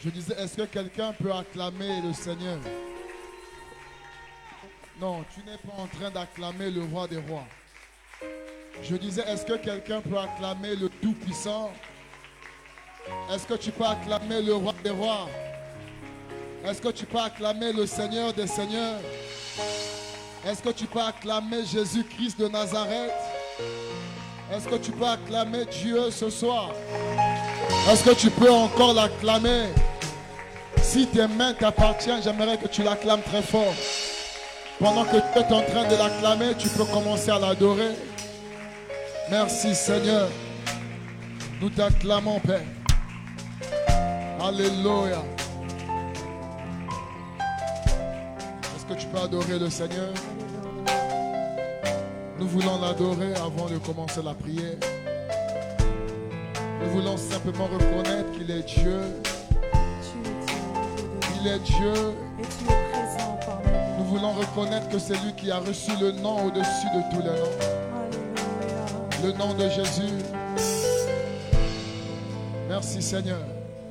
Je disais, est-ce que quelqu'un peut acclamer le Seigneur? Non, tu n'es pas en train d'acclamer le roi des rois. Je disais, est-ce que quelqu'un peut acclamer le Tout-Puissant? Est-ce que tu peux acclamer le roi des rois? Est-ce que tu peux acclamer le Seigneur des seigneurs? Est-ce que tu peux acclamer Jésus-Christ de Nazareth? Est-ce que tu peux acclamer Dieu ce soir? Est-ce que tu peux encore l'acclamer? Si tes mains t'appartiennent, j'aimerais que tu l'acclames très fort. Pendant que tu es en train de l'acclamer, tu peux commencer à l'adorer. Merci Seigneur. Nous t'acclamons, Père. Alléluia. Est-ce que tu peux adorer le Seigneur? Nous voulons l'adorer avant de commencer la prière. Nous voulons simplement reconnaître qu'il est Dieu. Il est Dieu. Et tu es présent parmi nous. Nous voulons reconnaître que c'est lui qui a reçu le nom au-dessus de tous les noms. Alléluia. Le nom de Jésus. Merci Seigneur.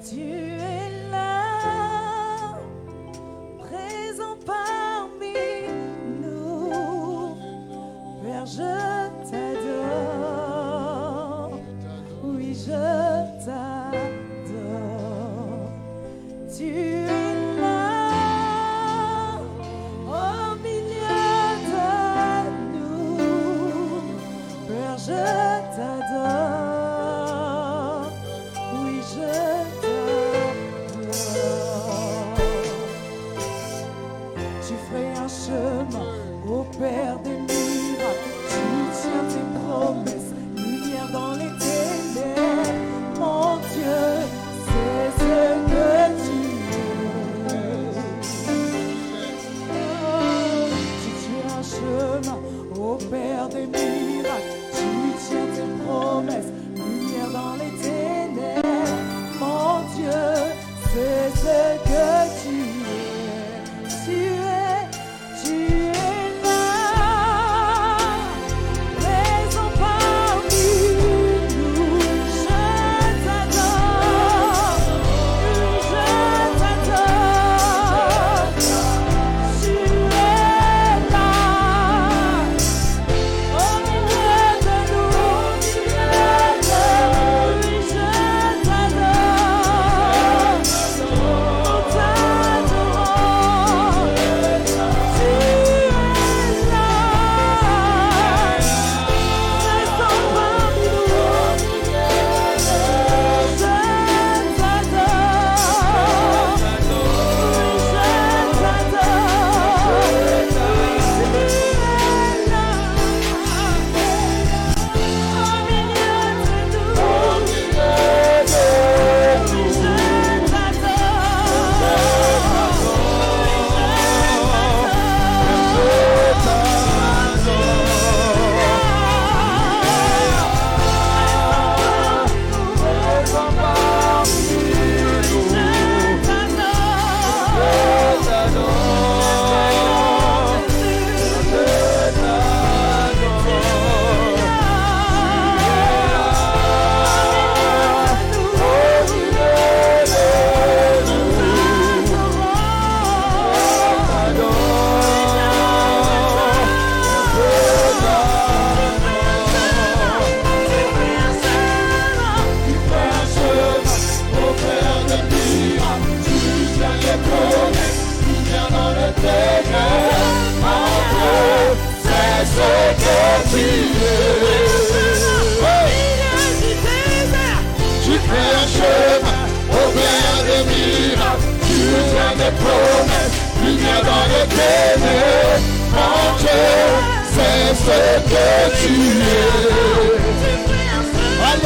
Tu es là, présent parmi nous. Père, je t'adore. Oui, je t'adore. Tu es là, au milieu de nous. Père, je t'adore. Oui, je t'adore. Tu ferais un chemin au Père des miracles. Tu tiens tes promesses, lumière dans les ténèbres. Mon Dieu, c'est ce que tu es. Tu tiens un chemin au Père des miracles. Tu tiens tes promesses, lumière dans les ténèbres. Mon Dieu, c'est ce que tu es. Tu es là, présent parmi nous. Je t'adore, je t'adore. Tu es là, au milieu de nous, je t'adore. Nous t'adorons.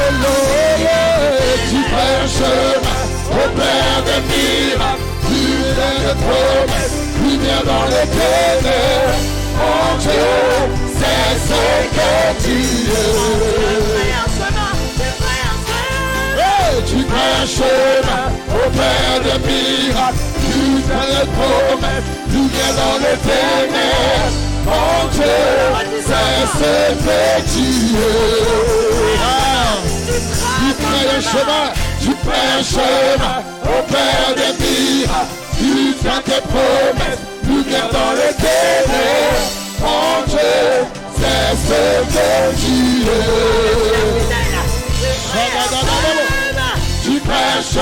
Alléluia. Tu fais un chemin au Père des miracles. Tu viens de promesses, lumière dans les ténèbres. Mon Dieu, c'est ce que tu es. Tu fais un chemin au Père des miracles. Tu viens de promesses, lumière dans les ténèbres. Mon Dieu, c'est ce que tu es. Tu fais un chemin au Au Père des miracles, tu tiens tes promesses, lumière dans les ténèbres. Mon Dieu, c'est ce que tu es. Tu prêches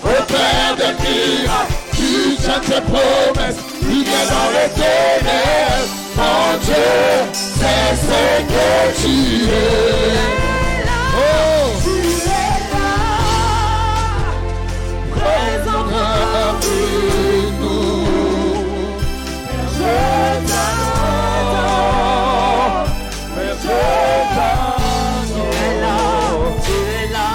au Père des miracles, tu tiens tes promesses, lumière dans les ténèbres. Mon Dieu, c'est ce que tu es. Oh, Tu es là, présent parmi nous. Je t'adore, Père, je t'adore. Tu es là,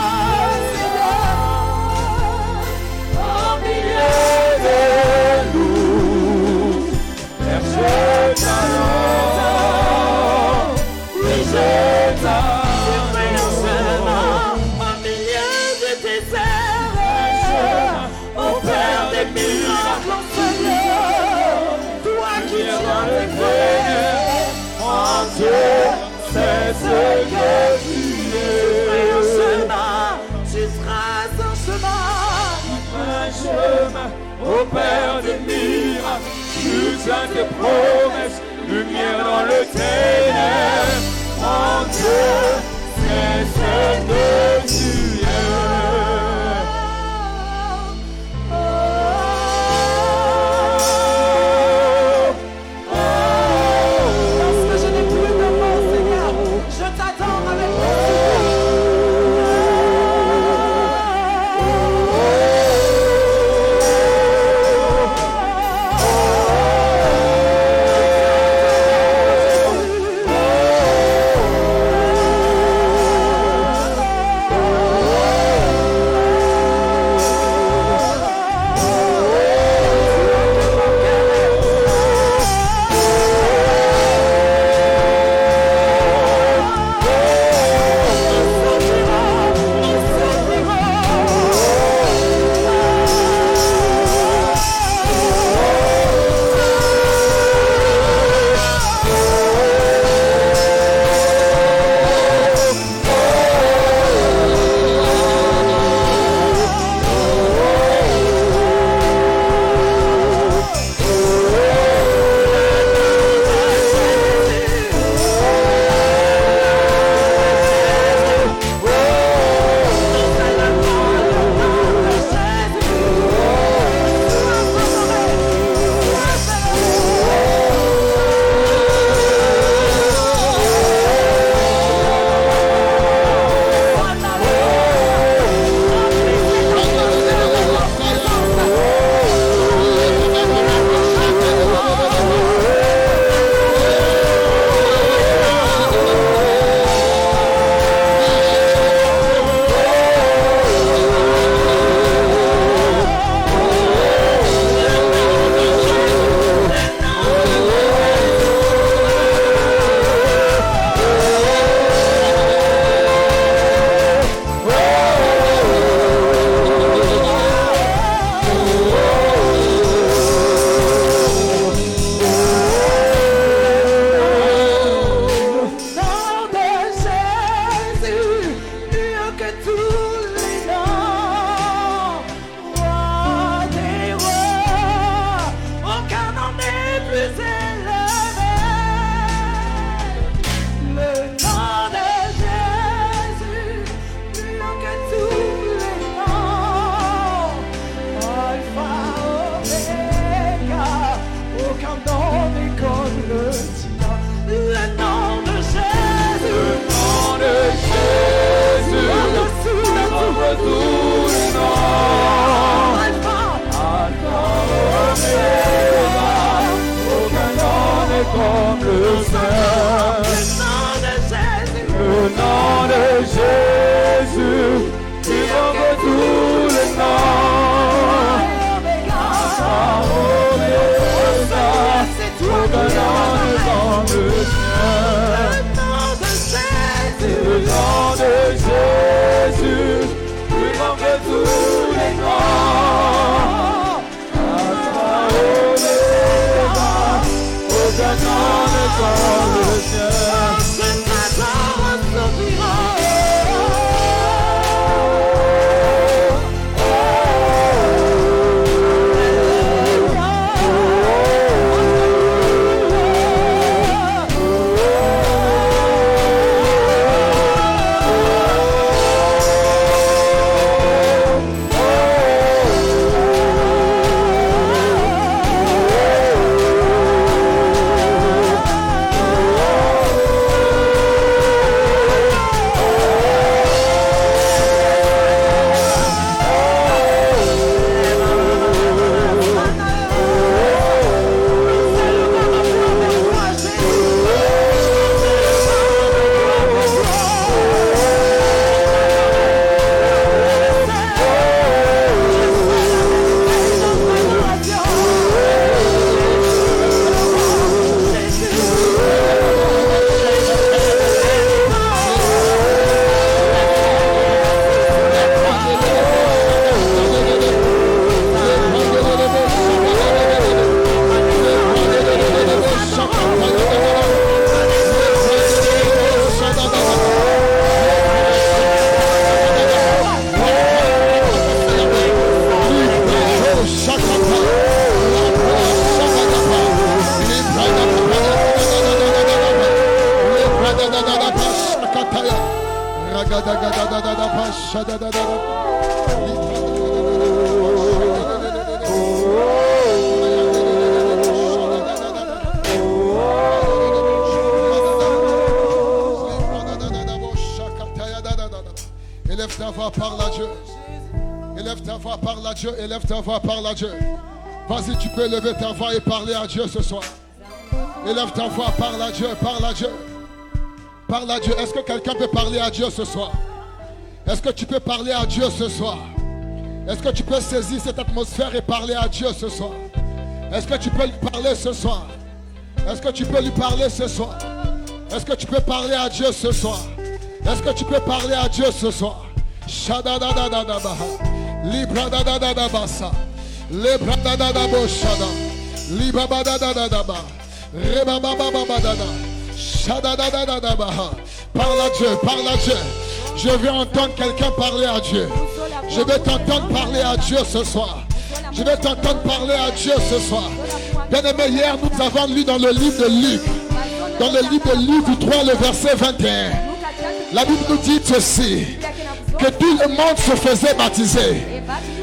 au milieu de nous. Père, je t'adore, oui, je t'adore. Au milieu de tes airs, au Père des miracles, Seigneur, toi qui tiens tes frères, mon Dieu, c'est ce que tu es. Un chemin, tu traces un chemin, au Père des miracles, tu tiens tes promesses, lumière dans le ténèbre, mon Dieu, c'est ce que tu es. Parce que je n'ai plus de mots, Seigneur, je t'attends avec Élève ta voix, parle à Dieu. Élève ta voix, parle à Dieu. Vas-y, tu peux élever ta voix et parler à Dieu ce soir. Élève ta voix, parle à Dieu, parle à Dieu. Parle à Dieu. Est-ce que quelqu'un peut parler à Dieu ce soir? Est-ce que tu peux parler à Dieu ce soir? Est-ce que tu peux saisir cette atmosphère et parler à Dieu ce soir? Est-ce que tu peux lui parler ce soir? Est-ce que tu peux lui parler ce soir? Est-ce que tu peux parler à Dieu ce soir? Est-ce que tu peux parler à Dieu ce soir? Shadadadadabaha. Libradadadadabasa. Lebradadadaboshada. Libabadadadadaba. Rebabababadada. Shadadadadabaha. Parle à Dieu, parle à Dieu. Je veux entendre quelqu'un parler à Dieu. Je vais t'entendre parler à Dieu ce soir. Je vais t'entendre parler à Dieu ce soir. Bien-aimé, hier nous avons lu dans le livre de Luc. Dans le livre de Luc 3, le verset 21. La Bible nous dit ceci. Que tout le monde se faisait baptiser.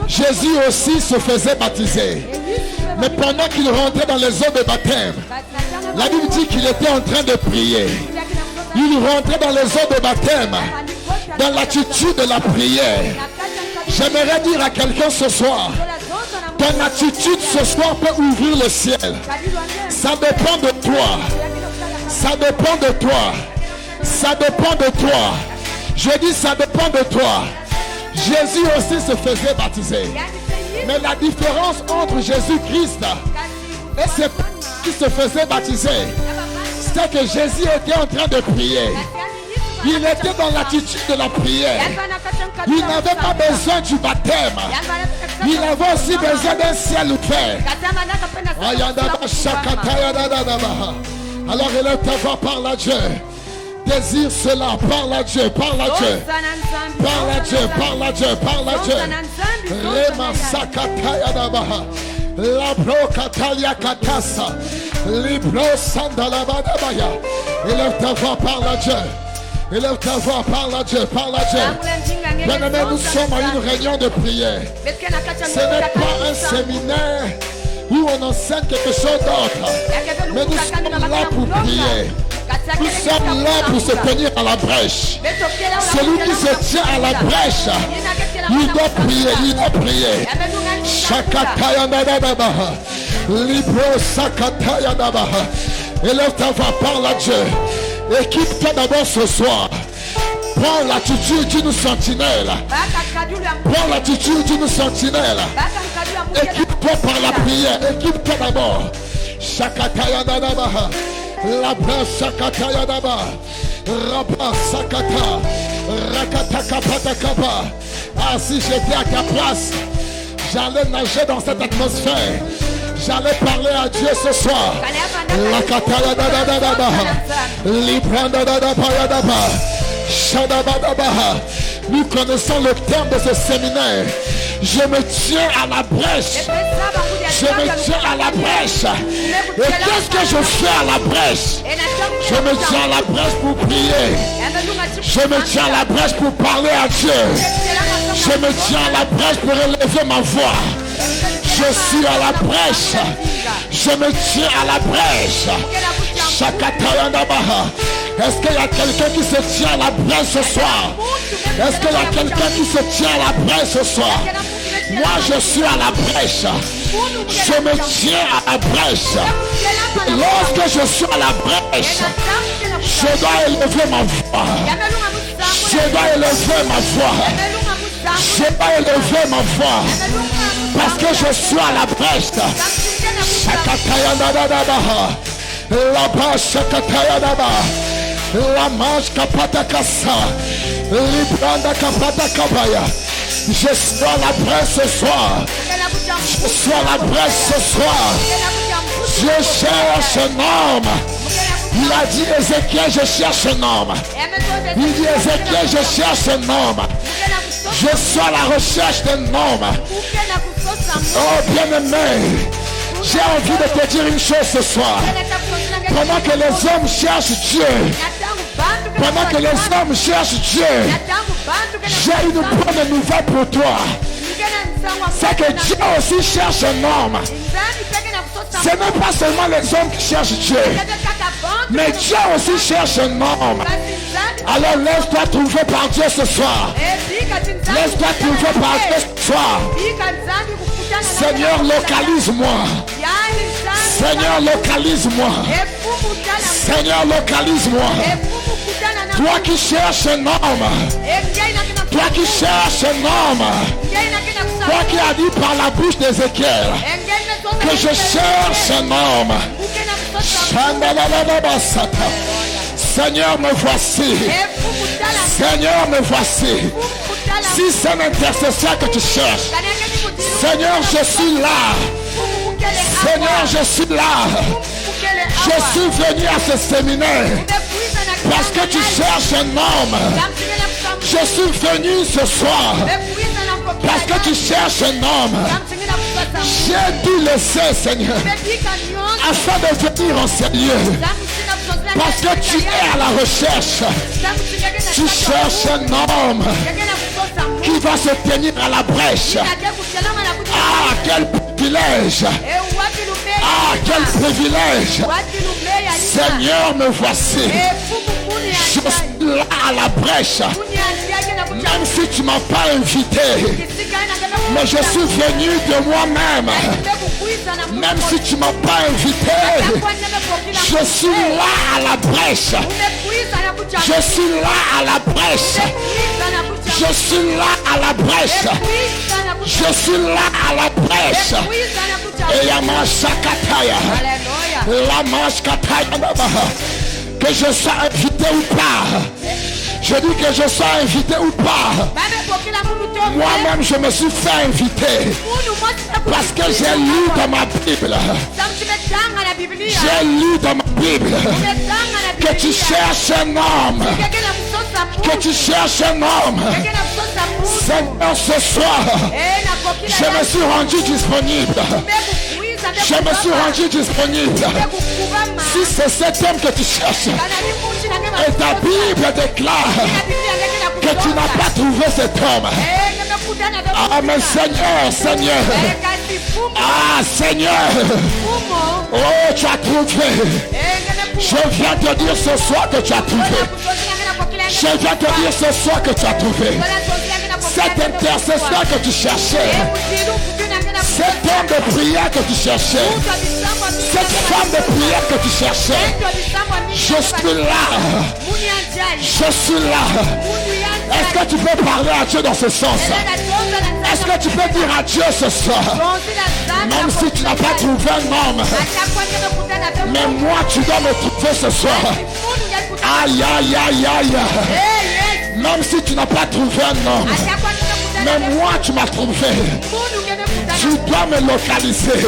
Jésus aussi se faisait baptiser. Mais pendant qu'il rentrait dans les eaux de baptême, la Bible dit qu'il était en train de prier. Il rentrait dans les eaux de baptême, dans l'attitude de la prière. J'aimerais dire à quelqu'un ce soir, ton attitude ce soir peut ouvrir le ciel. Ça dépend de toi. Ça dépend de toi. Ça dépend de toi. Je dis ça dépend de toi. Jésus aussi se faisait baptiser. Mais la différence entre Jésus-Christ et ceux qui se faisaient baptiser, c'est que Jésus était en train de prier. Il était dans l'attitude de la prière. Il n'avait pas besoin du baptême. Il avait aussi besoin d'un ciel ouvert. Alors élève ta voix, parle à Dieu. Désire cela, parle à Dieu, parle à Dieu. Parle à Dieu, parle à Dieu, parle à Dieu. Rema sakataya dabaha. Labro katalia katasa. Libro sandalabadabaya. Élève ta voix, parle à Dieu. Élève ta voix, parle à Dieu, parle à Dieu. Bien-aimé, nous sommes à une réunion de prière. Ce n'est pas un séminaire où on enseigne quelque chose d'autre. Mais nous sommes là pour prier. Nous sommes là pour se tenir à la brèche. Celui qui se tient à la brèche, il doit prier, il doit prier. Shakataya nadabaha. Libro sakataya dabaha. Élève ta voix, parle à Dieu. Équipe-toi d'abord ce soir. Prends l'attitude d'une sentinelle. Prends l'attitude d'une sentinelle. Équipe-toi par la prière. Équipe-toi d'abord. Shakataya nadabaha. Labra sakataya daba. Rabba sakata. Rakataka patakaba. Ah, si j'étais à ta place, j'allais nager dans cette atmosphère. J'allais parler à Dieu ce soir. La kataya da da da da ba. Libranda da da ba da ba. Shadaba da ba. Nous connaissons le terme de ce séminaire. Je me tiens à la brèche. Je me tiens à la brèche. Et qu'est-ce que je fais à la brèche? Je me tiens à la brèche pour prier. Je me tiens à la brèche pour parler à Dieu. Je me tiens à la brèche pour élever ma voix. Je suis à la brèche. Je me tiens à la brèche. Est-ce qu'il y a quelqu'un qui se tient à la brèche ce soir? Est-ce qu'il y a quelqu'un qui se tient à la brèche ce soir? Moi je suis à la brèche. Je me tiens à la brèche. Lorsque je suis à la brèche, je dois élever ma voix. Je dois élever ma voix. Je dois élever ma voix. Parce que je suis à la brèche. Shakataya dadadabaha. La shakataya daba. La manche kapata kasa. Libranda kapata kabaya. Je suis à la brèche ce soir. Je suis à la brèche ce soir. Je cherche un homme. Il a dit Ézéchiel, je cherche un homme. Il dit Ézéchiel, je cherche un homme. Je suis à la recherche d'un homme. Oh bien-aimé, j'ai envie de te dire une chose ce soir. Pendant que les hommes cherchent Dieu, pendant que les hommes cherchent Dieu, j'ai une bonne nouvelle pour toi. C'est que Dieu aussi cherche un homme. Ce n'est pas seulement les hommes qui cherchent Dieu. Mais Dieu aussi cherche un homme. Alors laisse-toi trouver par Dieu ce soir. Laisse-toi trouver par Dieu ce soir. Seigneur, localise-moi. Seigneur, localise-moi. Seigneur, localise-moi. Toi qui cherches un homme. Toi qui cherches un homme. Toi qui as dit par la bouche d'Ézéchiel que je cherche un homme. Seigneur, me voici. Seigneur, me voici. Si c'est un intercesseur que tu cherches, Seigneur, je suis là. Seigneur, je suis là. Je suis venu à ce séminaire parce que tu cherches un homme. Je suis venu ce soir parce que tu cherches un homme. J'ai dû laisser, Seigneur, afin de venir en ce lieu. Parce que tu es à la recherche. Tu cherches un homme qui va se tenir à la brèche. Ah, quel privilège. Ah, quel privilège. Seigneur, me voici. Je suis là à la brèche. Même si tu ne m'as pas invité, mais je suis venu de moi-même. Même si tu ne m'as pas invité, je suis là à la brèche. Je suis là à la brèche. Je suis là à la brèche. Je suis là à la brèche. Et Yamashakataya. Lamashkataya. Que je sois invité ou pas. Je dis que je sois invité ou pas. Moi-même, je me suis fait inviter. Parce que j'ai lu dans ma Bible. J'ai lu dans ma Bible que tu cherches un homme. Que tu cherches un homme. Seigneur, ce soir, je me suis rendu disponible. Je me suis rendu disponible. Si c'est cet homme que tu cherches, et ta Bible déclare que tu n'as pas trouvé cet homme. Ah, mais Seigneur, Seigneur. Ah, Seigneur. Oh, tu as trouvé. Je viens te dire ce soir que tu as trouvé. Je viens te dire ce soir que tu as trouvé. Cet intercesseur que tu cherchais. Cet homme de prière que tu cherchais. Cette femme de prière que tu cherchais. Je suis là. Je suis là. Est-ce que tu peux parler à Dieu dans ce sens? Est-ce que tu peux dire à Dieu ce soir? Même si tu n'as pas trouvé un homme, mais moi tu dois me trouver ce soir. Aïe, aïe, aïe, aïe. Même si tu n'as pas trouvé un homme, mais moi tu m'as trouvé. Tu dois me localiser.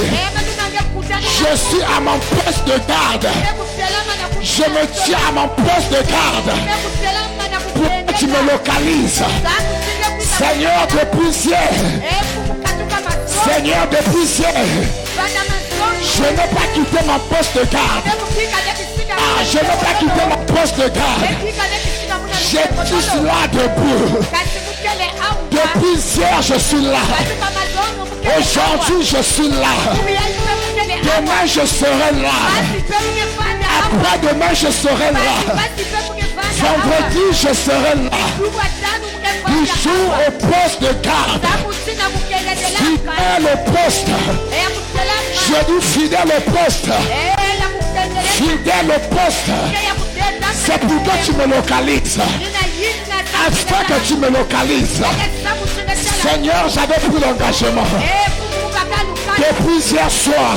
Je suis à mon poste de garde. Je me tiens à mon poste de garde. Pourquoi tu me localises? Seigneur, depuis hier. Seigneur, depuis hier. Je n'ai pas quitté mon poste de garde. Ah, je n'ai pas quitté mon poste de garde. Je suis là debout. Depuis hier, je suis là. Aujourd'hui, je suis là. Demain, je serai là. Après-demain, je serai là. Vendredi, je serai là. Toujours au poste de garde. Fidèle au poste. Je dis fidèle au poste. Fidèle au poste. C'est pourquoi tu me localises. Afin que tu me localises. Seigneur, j'avais pris l'engagement depuis hier soir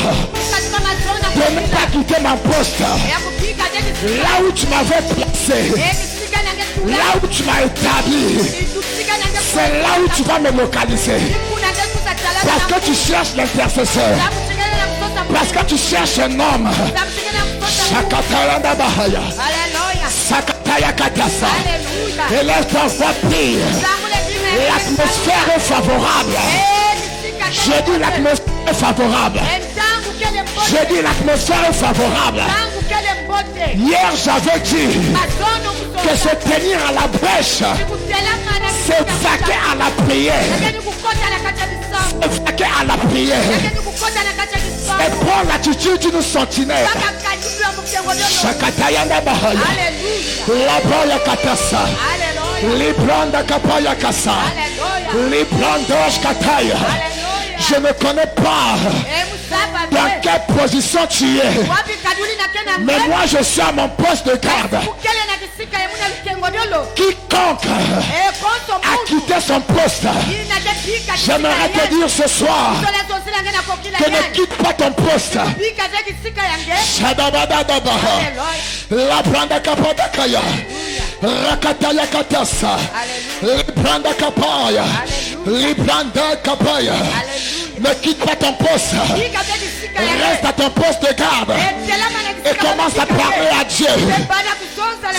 de ne pas quitter ma poste. Là où tu m'avais placé, là où tu m'as établi, c'est là où tu vas me localiser. Parce que tu cherches l'intercesseur. Parce que tu cherches un homme. Shakataya Bahaya. Sakataya Katasa. Et laisse ta voix prier. L'atmosphère est favorable. Je dis l'atmosphère est favorable. Je dis l'atmosphère est favorable. Hier j'avais dit que se tenir à la brèche, c'est vaquer à la prière. C'est vaquer à la prière. Et prendre l'attitude d'une sentinelle. Shakatayanda bahaya. Labaya katasa. Libranda kapaya kasa. Librandosh kataya. Je ne connais pas dans quelle position tu es. Mais moi je suis à mon poste de garde. Quiconque a quitté son poste, j'aimerais te dire ce soir que ne quitte pas ton poste. La branda kapadakaya. Rakataya katasa. Libranda kapaya. Libranda kapaya. Ne quitte pas ton poste. Reste à ton poste de garde. Et commence à parler à Dieu.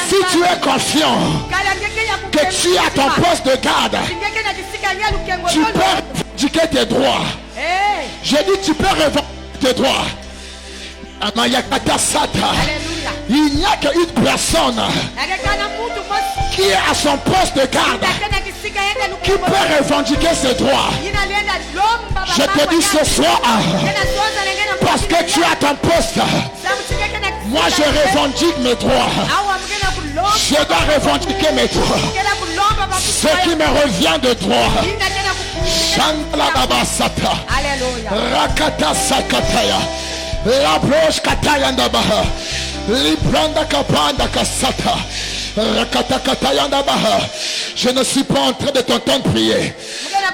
Si tu es confiant que tu es à ton poste de garde, tu peux revendiquer tes droits. Je dis tu peux revendiquer tes droits. Il n'y a qu'une personne qui est à son poste de garde qui peut revendiquer ses droits. Je te dis ce soir, parce que tu as ton poste, moi je revendique mes droits. Je dois revendiquer mes droits. Ce qui me revient de droit. Shandalabasata. Rakata sakataya. La broche kataya ndabaha. Libranda kapanda kasata. Rakata kataya ndabaha. Je ne suis pas en train de t'entendre prier.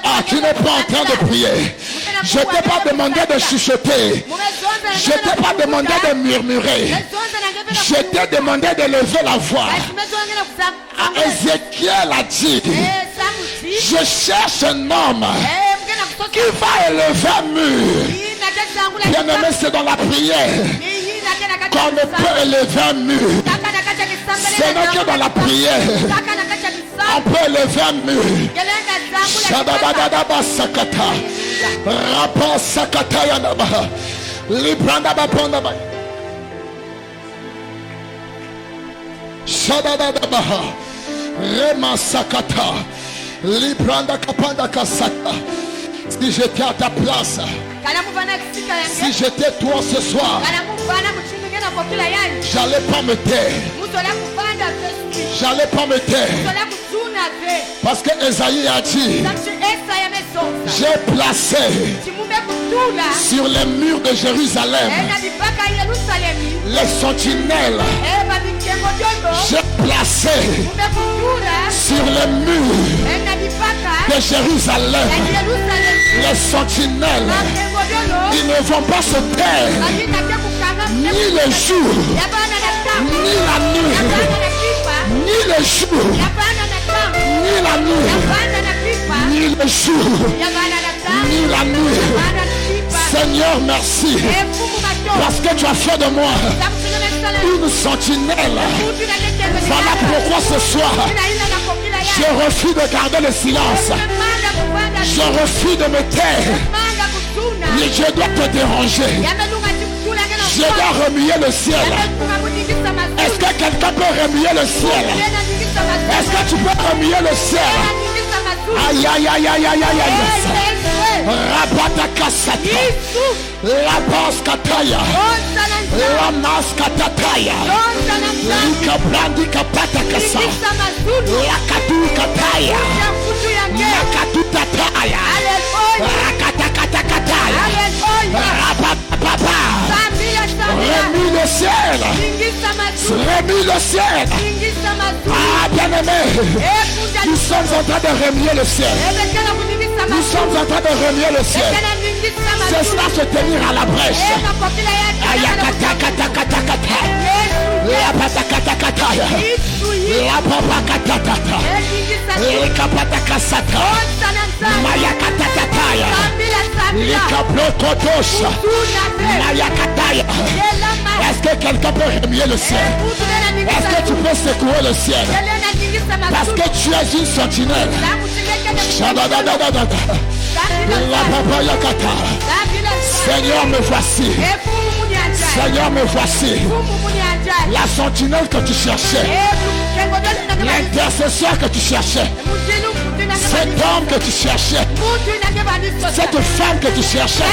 Ah, tu n'es pas en train de prier. Je t'ai pas demandé de chuchoter. Je t'ai pas demandé de murmurer. Je t'ai demandé de lever la voix. Ézéchiel a dit, je cherche un homme qui va élever un mur. Bien-aimé, c'est dans la prière qu'on ne peut élever un mur. Ce n'est que dans la prière on peut élever un mur. Shadadadaba sakata. Rapa sakata yanaba. Libranda babondaba. Shadadadaba. Rema sakata. Libranda kapanda kasaka. Si j'étais à ta place, si j'étais toi ce soir, j'allais pas me taire. J'allais pas me taire. Parce que Esaïe a dit, j'ai placé sur les murs de Jérusalem les sentinelles. J'ai placé sur les murs de Jérusalem les sentinelles. Ils ne vont pas se taire ni le jour ni la nuit, ni le jour ni la nuit, ni le jour ni la nuit. Seigneur, merci parce que tu as fait de moi une sentinelle. Voilà pourquoi ce soir je refuse de garder le silence. Je refuse de me taire. Et je dois te déranger. Je dois remuer le ciel. Est-ce que quelqu'un peut remuer le ciel? Est-ce que tu peux remuer le ciel? Aïe aïe aïe aïe aïe aïe aïe. Rabata kasata. La bas kataya. La mas katataya. Lika brandi kapata kasa. La katu kataya. La katu tataya. Rakata kata kataya. Rababa. Remue le ciel. Remue le ciel. Ah bien-aimé, nous sommes en train de remuer le ciel. Nous sommes en train de remuer le ciel. C'est cela se tenir à la brèche. Ayakata kata kata kata. La pata kata kata. La papa kata kata. La kapata kasata. Mayakata kataya. La kablokotosha. Mayakataya. Est-ce que quelqu'un peut remuer le ciel? Est-ce que tu peux secouer le ciel? Parce que tu es une sentinelle. Seigneur, me voici. Seigneur, me voici. La sentinelle que tu cherchais. L'intercesseur que tu cherchais. Cet homme que tu cherchais, cette femme que tu cherchais,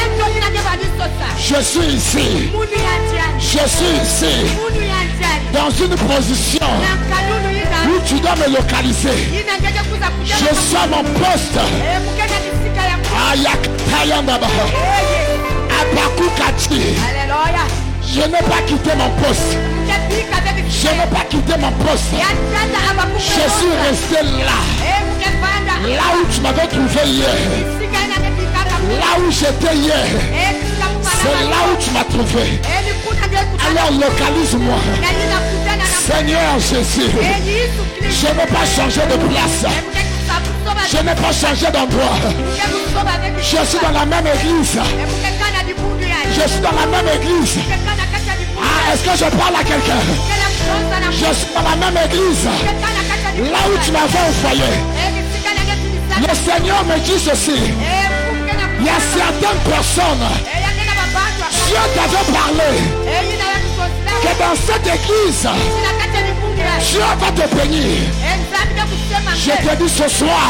je suis ici. Je suis ici. Dans une position où tu dois me localiser. Je suis à mon poste. Je n'ai pas quitté mon poste. Je n'ai pas quitté mon poste. Je suis resté là. Là où tu m'avais trouvé hier. Là où j'étais hier. C'est là où tu m'as trouvé. Alors localise-moi. Seigneur Jésus. Je n'ai pas changé de place. Je n'ai pas changé d'endroit. Je suis dans la même église. Je suis dans la même église. Ah, est-ce que je parle à quelqu'un? Je suis dans la même église. Là où tu m'avais envoyé. Le Seigneur me dit ceci. Il y a certaines personnes. Dieu t'avait parlé. Que dans cette église, Dieu va te bénir. Je te dis ce soir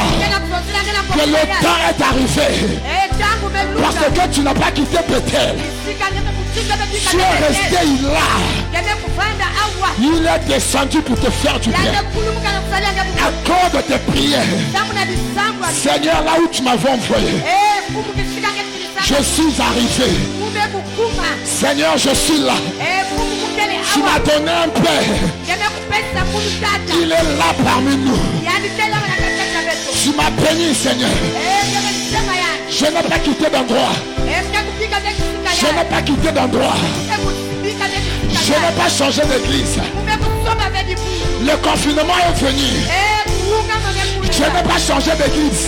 que le temps est arrivé. Parce que tu n'as pas quitté Bethel. Tu es resté là. Il est descendu pour te faire du bien. Accorde tes prières. Seigneur, là où tu m'avais envoyé, je suis arrivé. Seigneur, je suis là. Tu m'as donné un père. Il est là parmi nous. Tu m'as béni, Seigneur. Je n'ai pas quitté d'endroit. Je n'ai pas quitté d'endroit. Je n'ai pas changé d'église. Le confinement est venu. Je n'ai pas changé d'église.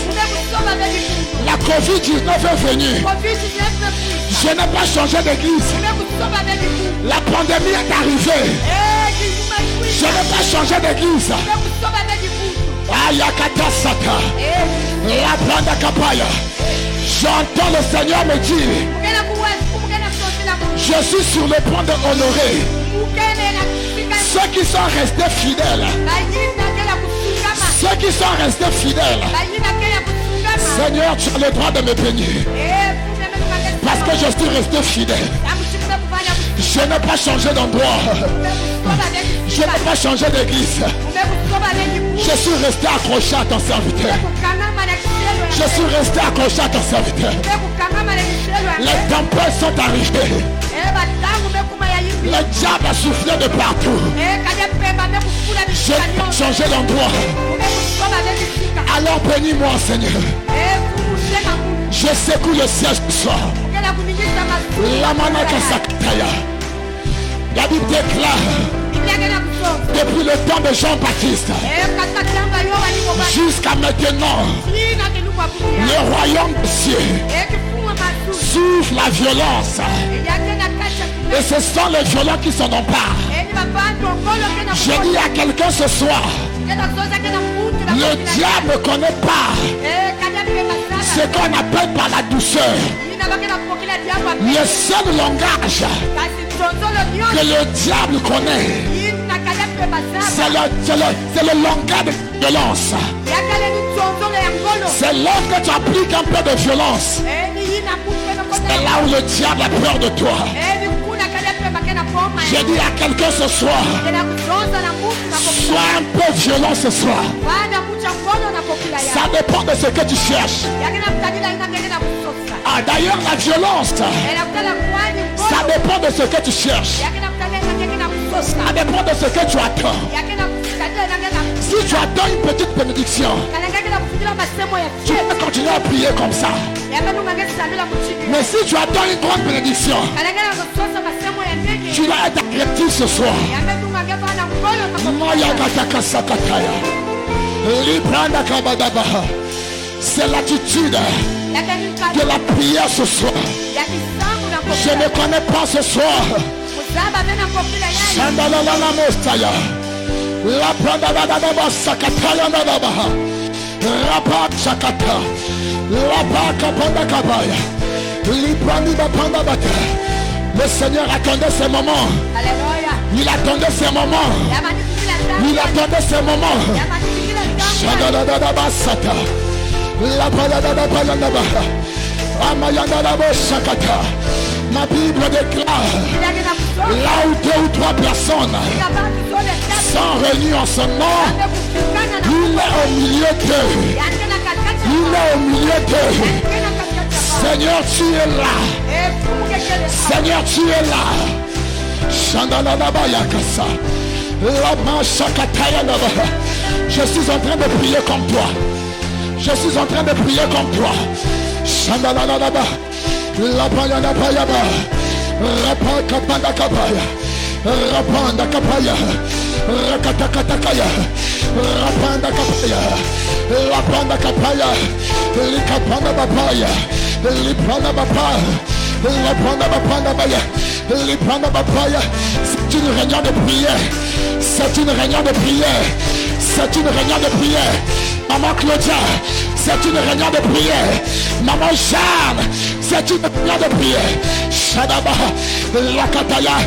La Covid-19 est venue. Je n'ai pas changé d'église. La pandémie est arrivée. Je n'ai pas changé d'église. Ayakata Sata. La Branda Kapaya. J'entends le Seigneur me dire, je suis sur le point d'honorer ceux qui sont restés fidèles. Ceux qui sont restés fidèles. Seigneur, tu as le droit de me bénir. Parce que je suis resté fidèle. Je n'ai pas changé d'endroit. Je n'ai pas changé d'église. Je suis resté accroché à ton serviteur. Je suis resté accroché à ton serviteur. Les tempêtes sont arrivées. Le diable a soufflé de partout. Je n'ai pas changé d'endroit. Alors bénis-moi, Seigneur. Je secoue le siège ce soir. La manaka sakataya. La Bible déclare, depuis le temps de Jean-Baptiste jusqu'à maintenant, le royaume des cieux souffre la violence. Et ce sont les violents qui s'en emparent. Je dis à quelqu'un ce soir, le diable ne connaît pas ce qu'on appelle par la douceur. Le seul langage que le diable connaît, c'est le langage de violence. C'est lorsque tu appliques un peu de violence, c'est là où le diable a peur de toi. J'ai dit à quelqu'un ce soir, sois un peu violent ce soir. Ça dépend de ce que tu cherches. Ah, d'ailleurs, la violence, ça dépend de ce que tu cherches. Ça dépend de ce que tu attends. Si tu attends une petite bénédiction, tu peux continuer à prier comme ça. Mais si tu attends une grande bénédiction, tu dois être agressif ce soir. C'est l'attitude de la prière ce soir. Je ne connais pas ce soir. Le Seigneur attendait ce moment. Il attendait ce moment. Il attendait ce moment. Ma Bible déclare, là où 2 ou 3 personnes sont réunies en son nom, il est au milieu d'eux. Il est au milieu d'eux. Seigneur, tu es là. Seigneur, tu es là. Je suis en train de prier comme toi. Je suis en train de prier comme toi. La payana payaba, rapakapanda kapaya, rapanda kapaya, rakatakatakaya, rapanda kapaya, lapanda kapaya, likapanda bapaya, lipanda bapaya, lapanda bapanda baya, lipanda bapaya. C'est une réunion de prière. C'est une réunion de prière. C'est une réunion de prière. Maman Claudia, c'est une réunion de prière. Maman Jeanne, c'est une réunion de prière. Shadaba, la kataya,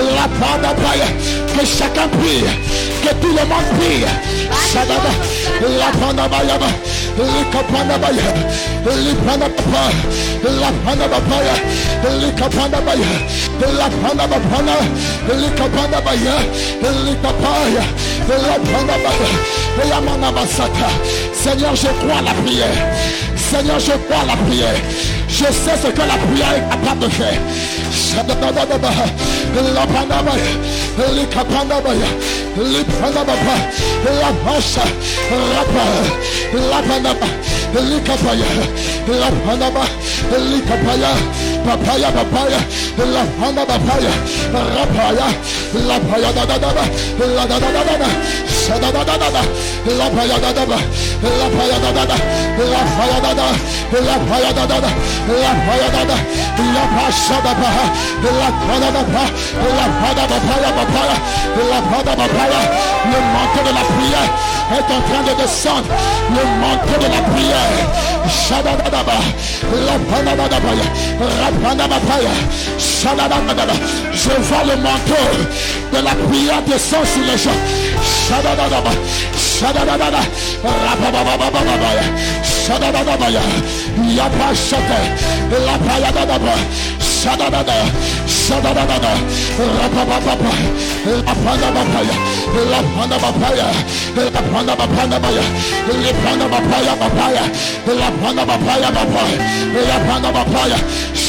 la pandabaya, que chacun prie, que tout le monde prie. Shadaba, la pandabaya, likapandabaya, lipandabaya, la pandabaya, likapandabaya, la pandabaya, likapandabaya, likapaya, la pandabaya, la manabasata. Seigneur, je crois à la prière. Seigneur, je crois à la prière. Je sais ce que la prière est capable de faire. Papaya, papaya, la panda papaya, rapaya, la paya da da da da, la da da da da da, shada da da da da, la paya da da da, la paya da da da, la paya da da, la paya da da da, la paya da da, la pasha da pa, la pada da pa, la pada papaya papaya, la pada papaya. Le manteau de la prière est en train de descendre. Le manteau de la prière, shada da da da, la pada da da pa. Je vois le manteau de la prière descendre sur les gens.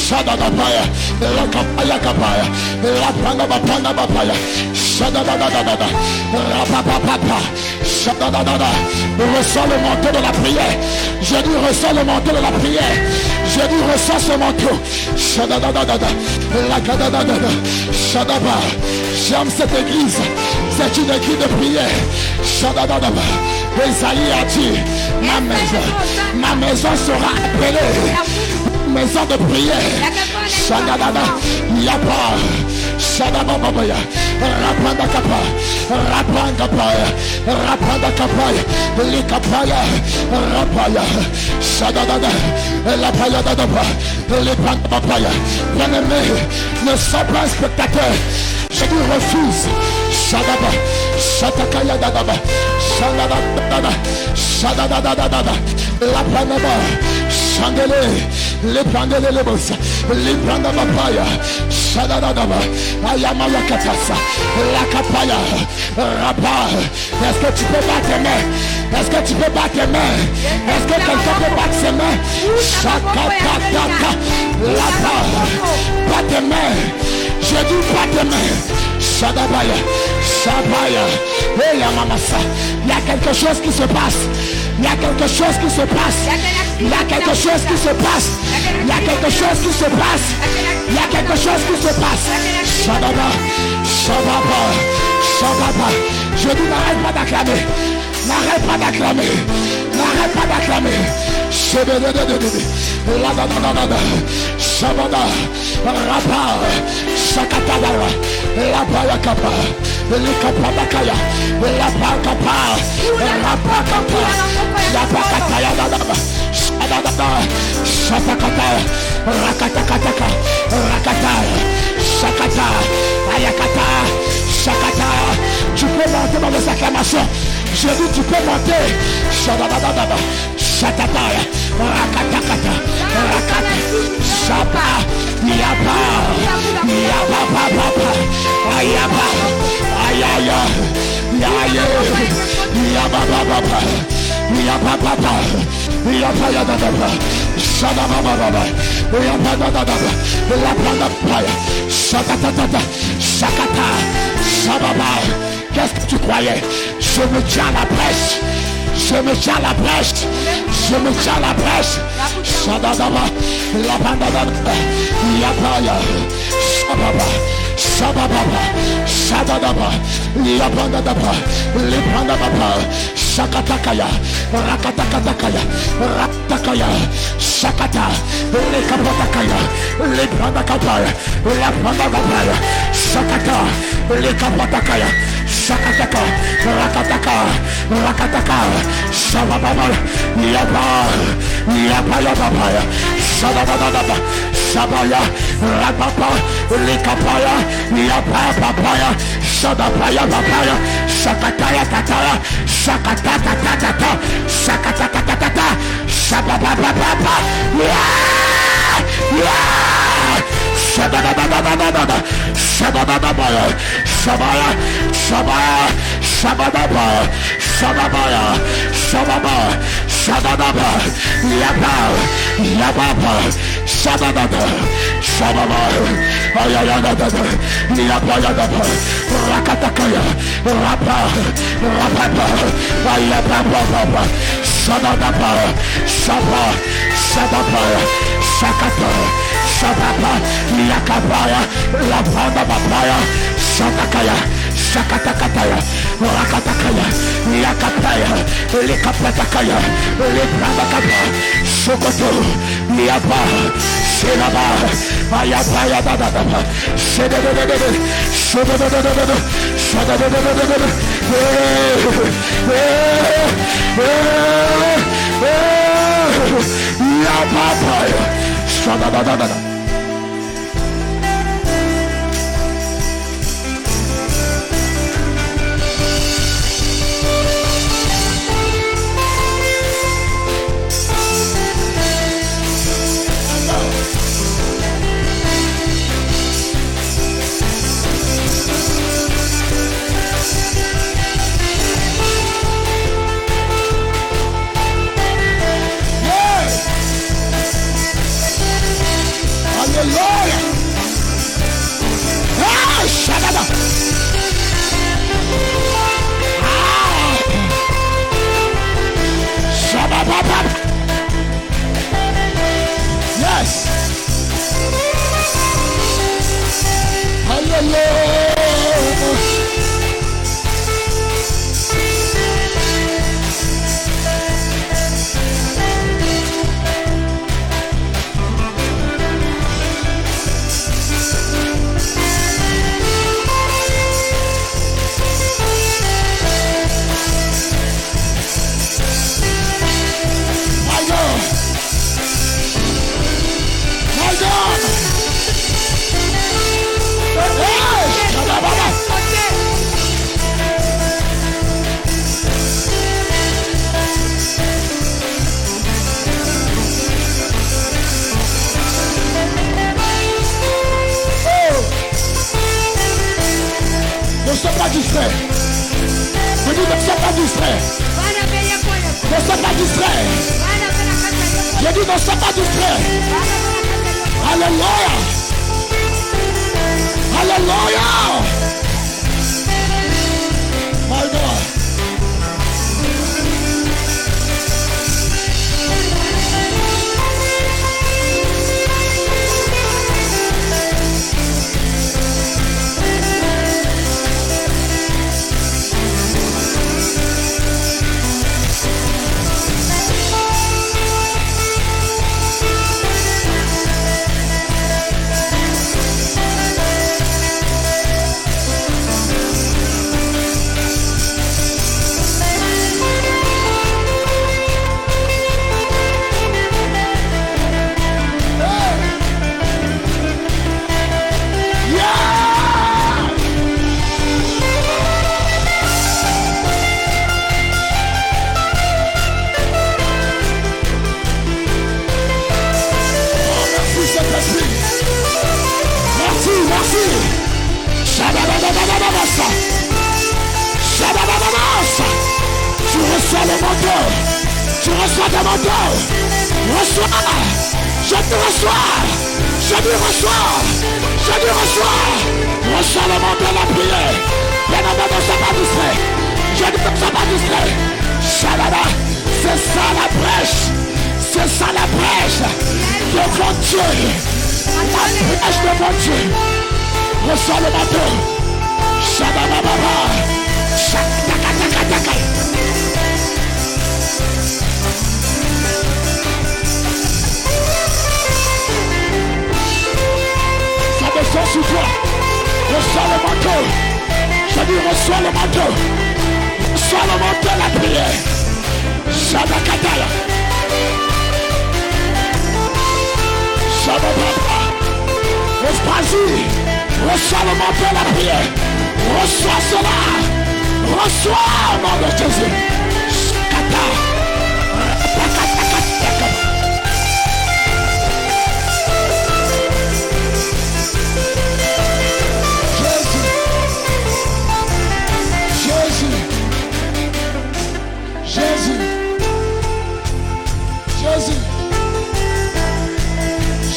Shadadabaya, la kapaya kapaya, la panda bapanda bapaya, shadadadadada, rapapapapa, shadadadada. Reçois le manteau de la prière. Je dis reçois le manteau de la prière. Je dis reçois ce manteau. Shadadadada, la kadadadada, shadaba. J'aime cette église. C'est une église de prière. Shadadadada. Esaïe a dit, ma maison sera appelée maison de prière. Shadadada, yapa, shadababaya, rapanda kapa, rapanda kapaya, rapanda kapaya, likapaya, rapaya, shadadada, la paya dadaba, lipanda papaya. Bien-aimé, ne sois pas un spectateur. Je lui refuse. Shadaba, shatakaya dadaba, shadadada, shadadadada, la panaba. Chandele, les pandele les boss, les panda papaya, shadadadaba, ayamaya katasa, la kapaya, rapa. Est-ce que tu peux battre tes mains? Est-ce que tu peux battre tes mains? Est-ce que quelqu'un peut battre ses mains? Shakataka, la pas tes mains. Je dis pas tes mains. Shadabaya, Shabaya, hey Yamamasa. Il y a quelque chose qui se passe. Il y a quelque chose qui se passe. Il y a quelque chose qui se passe. Il y a quelque chose qui se passe. Il y a quelque chose qui se passe. Shababa, Shababa, Shababa. Je dis n'arrête pas d'acclamer. N'arrête pas d'acclamer. N'arrête pas d'acclamer. Shabada, Rapa, Shakatabara, La Bayakapa, Likapadakaya, La Pakapa, Rapakapa, La Pakataya, Shadada, Shatakata, Rakatakataka, Rakata, Shakata, Ayakata, Shakata. Tu peux monter dans les acclamations. J'ai dit tu peux monter. Shadadadadaba. Shatataya. Rakatakata. Rakata. Shaba. Yaba. Yaba papa. Ayaba. Ayaya. Yaya. Yaba papa. Yaba papa. Yaba yadadaba. Shadababa. Yaba dadadaba. Lapanda paya. Shakatatata. Shakata. Shababa. Qu'est-ce que tu croyais? Je me tiens à la brèche. Je me tiens à la brèche. Je me tiens à la brèche. Shadadaba. Lapanda. Yapaya. Shababa. Shababa. Shadadaba. Yapandadaba. Lipandababa. Shakatakaya. Rakatakaya. Ratakaya. Shakata. Lekapatakaya. Lepandakapaya. Lapandakapaya. Shakata. Lekapatakaya. Shakataka. Rakataka. Rakataka. Shababa. Yapa. Yapa yapapaya. Shababa. Shabaya. Rapapa. Lekapaya. Yapa papaya. Shadapaya papaya. Shakataya tataya. Shakatatatata. Shakatatatata. Shababa. Yeah. Shababa. Shababa. Shabaya. Shabaya. Shababa. Shababa. Shababa. Shababa. Yaba. Yababa. Shababa. Shababa. Ayayadaba. Yabayadaba. Rakatakaya. Rapa. Rapapa. Ayababa. Shababa. Shaba. Shababa. Shakata. Shababa. Yakabaya. Lapanda Babaya. Shatakaya. Shakatakataya. Rakatakaya. Yakataya. Likapatakaya. Librandakapa. Sokoto. Yaba. Shilaba. Ayabaya dadadaba. Shedadadadada. Shedadadadada. Shedadadadada. Yababaya. Shadadadadada. Hallelujah. Ah, Shababa. Ah. Shababa. Yes. Hallelujah. Ne sois pas distrait. Je dis ne sois pas distrait. Ne sois pas distrait. Je dis ne sois pas distrait. Alléluia. Alléluia. My God. Tu reçois le manteau. Tu reçois le manteau. Reçois. Je te reçois. Je te reçois. Je te reçois. Reçois le manteau de la prière. Bien aimé, ne sois pas distrait. Je ne sois pas distrait. Shalala. C'est ça la brèche. C'est ça la brèche devant Dieu. La brèche devant Dieu. Reçois le manteau. Shalala. Shakataka. Ça descend sur toi. Reçois le manteau. Je dis reçois le manteau. Reçois le manteau de la prière. Shabakataya. Shabababa. Reçois le manteau de la prière. Reçois cela. Reçois au nom de Jésus. Shakata.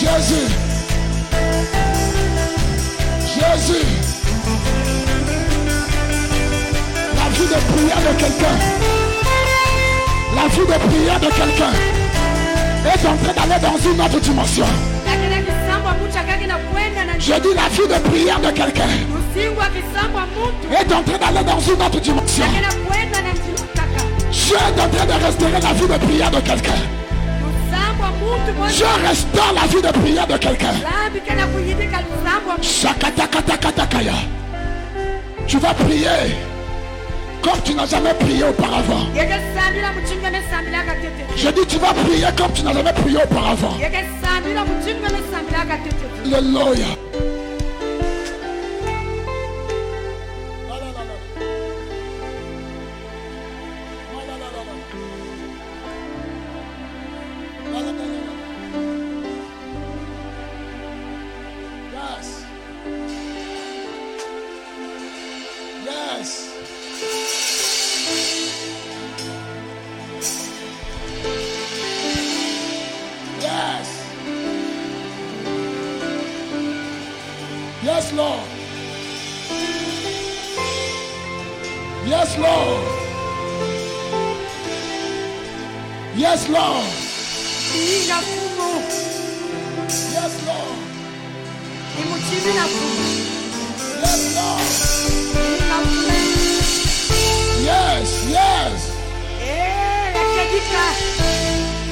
Jésus. La vie de prière de quelqu'un. La vie de prière de quelqu'un est en train d'aller dans une autre dimension. Je dis la vie de prière de quelqu'un est en train d'aller dans une autre dimension. Dieu est en train de restaurer la vie de prière de quelqu'un. Je restaure la vie de prière de quelqu'un. Shakatakatakaya. Tu vas prier comme tu n'as jamais prié auparavant. Je dis tu vas prier comme tu n'as jamais prié auparavant. Alléluia. Yes, Lord. Yes, Lord. Yes, Lord. Yes, Lord. Yes, Lord. Yes, yes.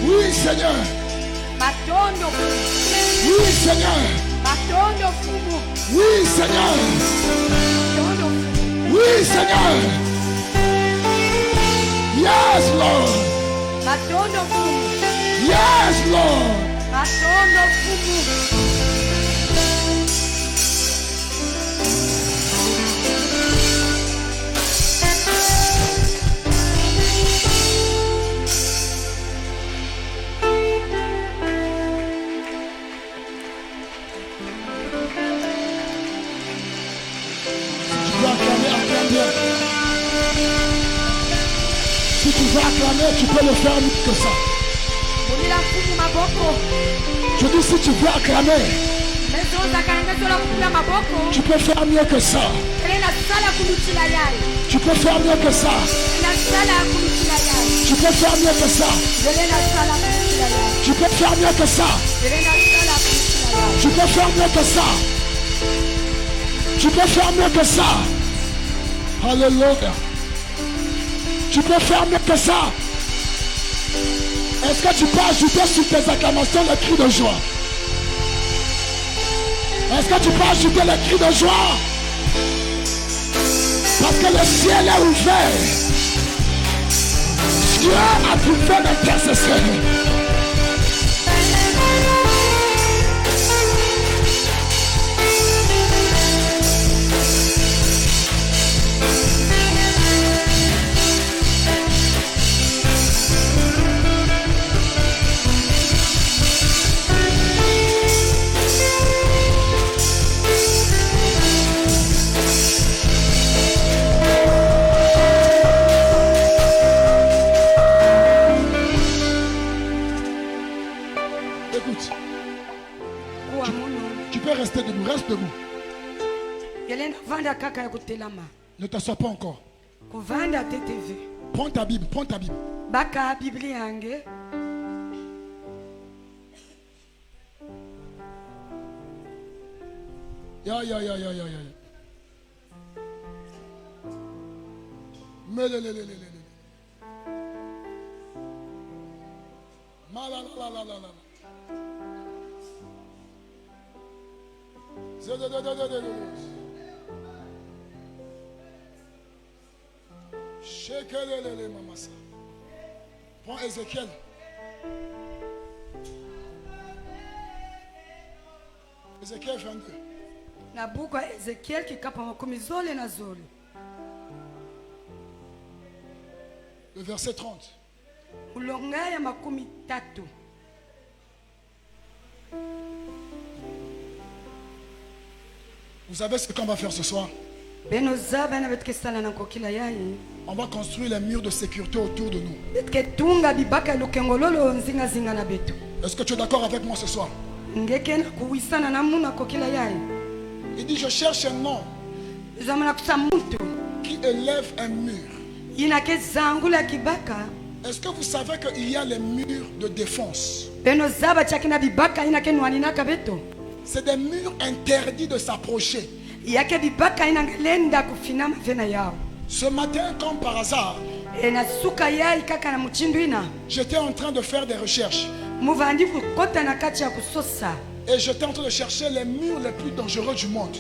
Oui, Seigneur. Oui, Seigneur. Oui, Seigneur. Oui, Seigneur. Yes, Lord. Yes, Lord. Si tu veux acclamer, tu peux le faire mieux que ça. Je dis si tu veux acclamer, tu peux faire mieux que ça. Tu peux faire mieux que ça. Tu peux faire mieux que ça. Tu peux faire mieux que ça. Tu peux faire mieux que ça. Tu peux faire mieux que ça. Alléluia. Tu peux faire mieux que ça. Est-ce que tu peux ajouter sur tes acclamations le cri de joie? Est-ce que tu peux ajouter le cri de joie? Parce que le ciel est ouvert. Dieu a trouvé l'intercession. Tu peux rester debout, reste debout. Ne t'assois pas encore. Prends ta Bible, prends ta Bible. Ya. Prends Ézéchiel. Ézéchiel 22. Na buku ya Ezekiel kikapa makumi zole na zole. Le verset 30. Ulonga ya makumi tatu. Vous savez ce qu'on va faire ce soir? On va construire les murs de sécurité autour de nous. Est-ce que tu es d'accord avec moi ce soir? Il dit, je cherche un homme qui élève un mur. Est-ce que vous savez qu'il y a les murs de défense? C'est des murs interdits de s'approcher. Ce matin, comme par hasard, j'étais en train de faire des recherches. Et j'étais en train de chercher les murs les plus dangereux du monde.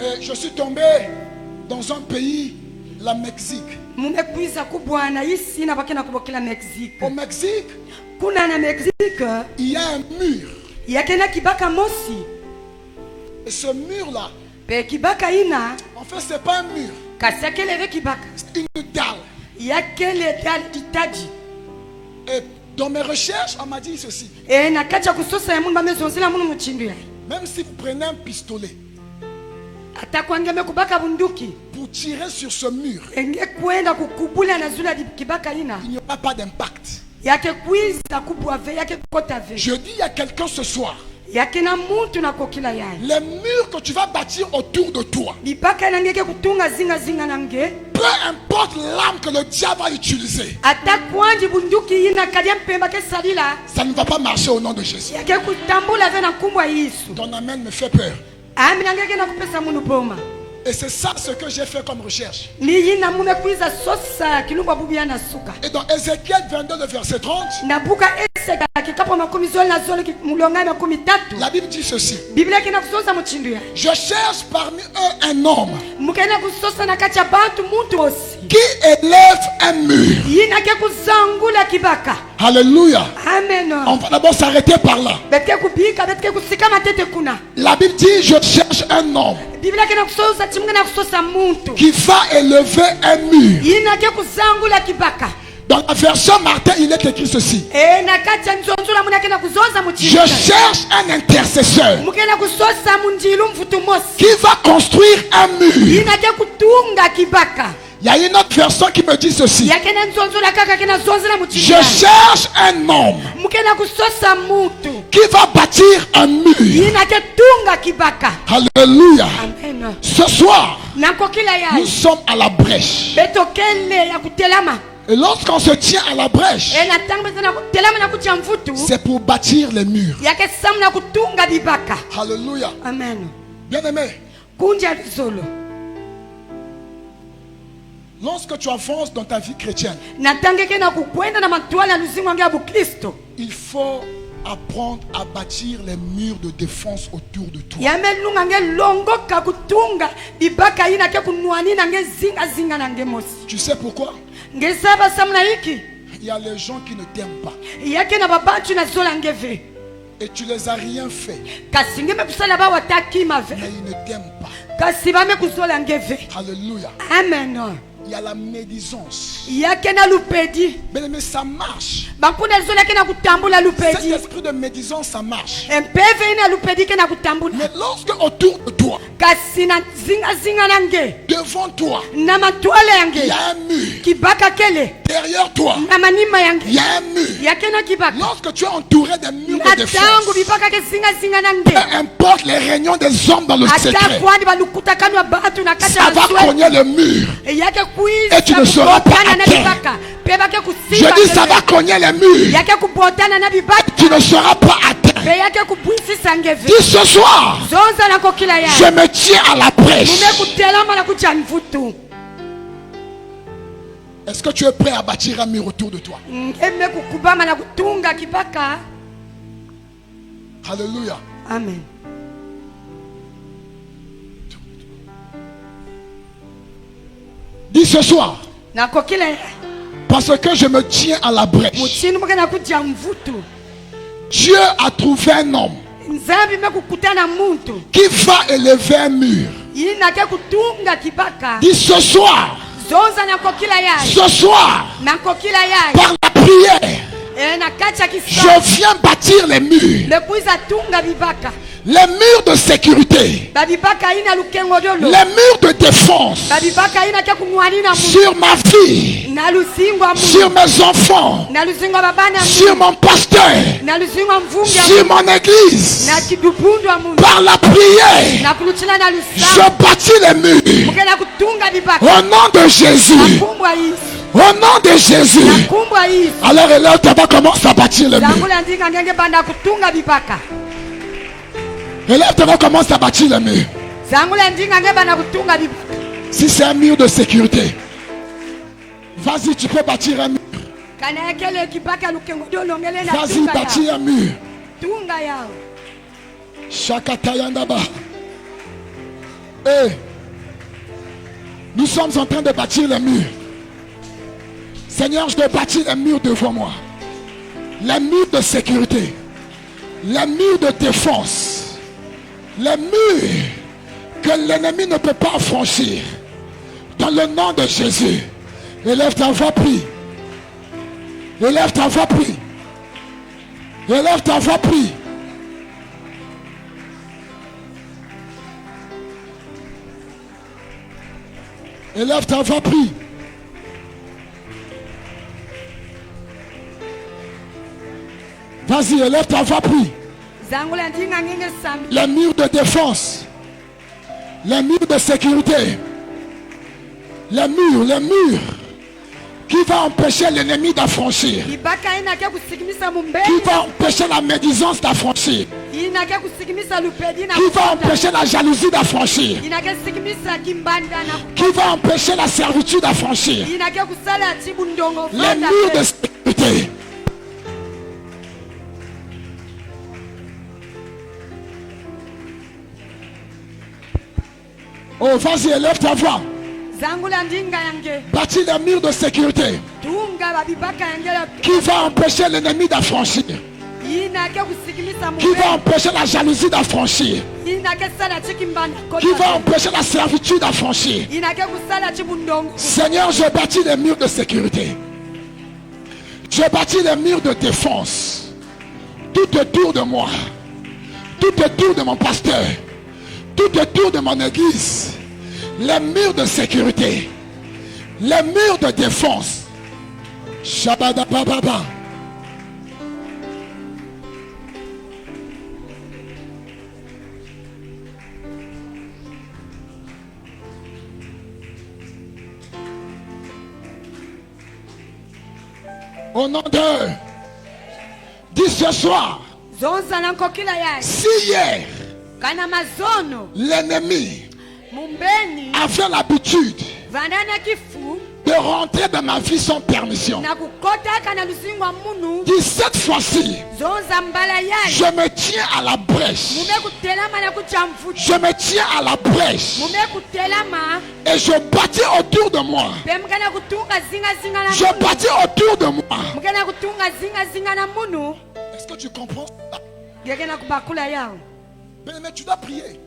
Et je suis tombé dans un pays, la Mexique. Au Mexique, il y a un mur. Et ce mur-là, en fait, c'est pas un mur. C'est une dalle. Et dans mes recherches, on m'a dit ceci. Même si vous prenez un pistolet pour tirer sur ce mur, il n'y aura pas d'impact. Je dis à quelqu'un ce soir, les murs que tu vas bâtir autour de toi, peu importe l'arme que le diable va utiliser, ça ne va pas marcher au nom de Jésus. Ton amen me fait peur. Et c'est ça ce que j'ai fait comme recherche. Et dans Ézéchiel 22, le verset 30, la Bible dit ceci. Je cherche parmi eux un homme qui élève un mur. Alléluia. On va d'abord s'arrêter par là. La Bible dit, je cherche un homme qui va élever un mur. Dans la version Martin, il est écrit ceci. Je cherche un intercesseur qui va construire un mur. Il y a une autre version qui me dit ceci. Je cherche un homme qui va bâtir un mur. Alléluia. Ce soir, nous sommes à la brèche. Et lorsqu'on se tient à la brèche, c'est pour bâtir les murs. Alléluia. Bien aimé, lorsque tu avances dans ta vie chrétienne, il faut apprendre à bâtir les murs de défense autour de toi. Tu sais pourquoi? Il y a les gens qui ne t'aiment pas. Et tu les as rien fait. Mais ils ne t'aiment pas. Alléluia. Amen. Il Il y a la médisance. Bien mais ça marche. Cet esprit de médisance, ça marche. Mais lorsque autour de toi, devant toi, il y a un mur. Derrière toi, il y a un mur. Lorsque tu es entouré d'un mur de défense, peu importe les réunions des hommes dans le secret, ça va cogner le mur et tu ne seras pas à terre. Je dis ça va cogner les murs et tu ne seras pas à terre. Dis ce soir, je me tiens à la brèche. Est-ce que tu es prêt à bâtir un mur autour de toi? Alléluia. Amen. Dis ce soir, parce que je me tiens à la brèche. Dieu a trouvé un homme qui va élever un mur. Dis ce soir, par la prière, je viens bâtir les murs. Les murs de sécurité, les murs de défense sur ma vie, sur mes enfants, sur mon pasteur, sur mon église. Par la prière, je bâtis les murs au nom de Jésus. Au nom de Jésus. Alors élève-toi, va commencer à bâtir les murs. Élève-toi, va commencer à bâtir les murs. Si c'est un mur de sécurité, vas-y, tu peux bâtir un mur. Vas-y, bâtir un mur. Shakatayandaba. Hey, nous sommes en train de bâtir les murs. Seigneur, je dois bâtir les murs devant moi. Les murs de sécurité. Les murs de défense. Les murs que l'ennemi ne peut pas franchir. Dans le nom de Jésus. Élève ta voix, prie. Élève ta voix, prie. Élève ta voix, prie. Élève ta voix, prie. Vas-y, élève ta voix, prie. Les murs de défense, les murs de sécurité, les murs qui va empêcher l'ennemi d'affranchir, qui va empêcher la médisance d'affranchir, qui va empêcher la jalousie d'affranchir, qui va empêcher la servitude d'affranchir, les murs de sécurité. Oh, vas-y, élève ta voix. Bâtis les murs de sécurité qui va empêcher l'ennemi d'affranchir, qui va empêcher la jalousie d'affranchir, qui va empêcher la servitude d'affranchir. Seigneur, je bâtis les murs de sécurité. Je bâtis les murs de défense tout autour de moi, tout autour de mon pasteur, tout autour de mon église. Les murs de sécurité, les murs de défense. Shabadabababa. Au nom de, dis ce soir, si hier l'ennemi avait l'habitude de rentrer dans ma vie sans permission, dis cette fois-ci, je me tiens à la brèche. Je me tiens à la brèche et je bâtis autour de moi. Je bâtis autour de moi. Est-ce que tu comprends ça? Bien-aimé, tu dois prier.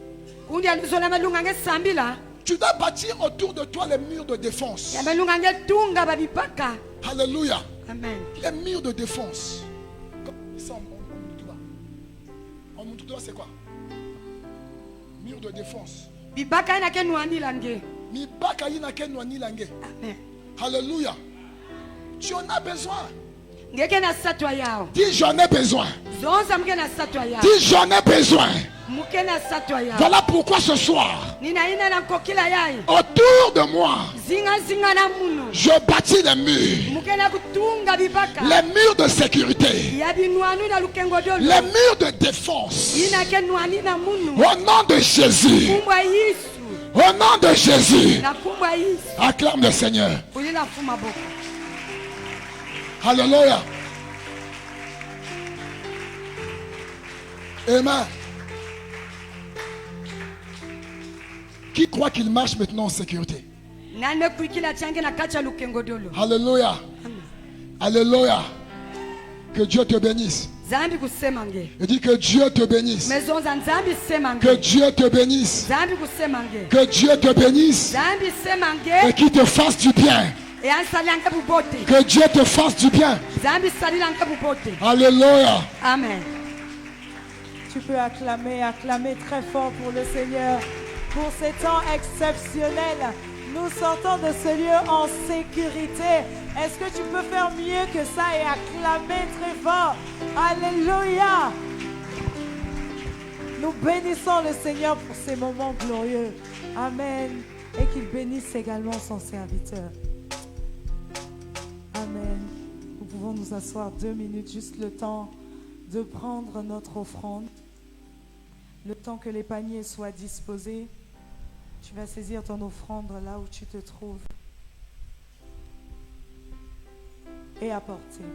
Tu dois bâtir autour de toi les murs de défense. Alléluia. Amen. Les murs de défense. En Moutoua, c'est quoi? Mur de défense. Amen. Alléluia. Tu en as besoin. Dis j'en ai besoin. Dis j'en ai besoin. Voilà pourquoi ce soir, autour de moi, je bâtis les murs. Les murs de sécurité. Les murs de défense. Au nom de Jésus. Au nom de Jésus. Acclame le Seigneur. Alléluia. Amen. Qui croit qu'il marche maintenant en sécurité? Alléluia. Alléluia. Que Dieu te bénisse. Je dis que Dieu te bénisse. Que Dieu te bénisse. Que Dieu te bénisse. Et qu'il te fasse du bien. Que Dieu te fasse du bien. Alléluia. Amen. Tu peux acclamer très fort pour le Seigneur, pour ces temps exceptionnels. Nous sortons de ce lieu en sécurité. Est-ce que tu peux faire mieux que ça et acclamer très fort? Alléluia. Nous bénissons le Seigneur pour ces moments glorieux. Amen. Et qu'il bénisse également son serviteur. Amen. Nous pouvons nous asseoir 2 minutes, juste le temps de prendre notre offrande. Le temps que les paniers soient disposés, tu vas saisir ton offrande là où tu te trouves et apporter.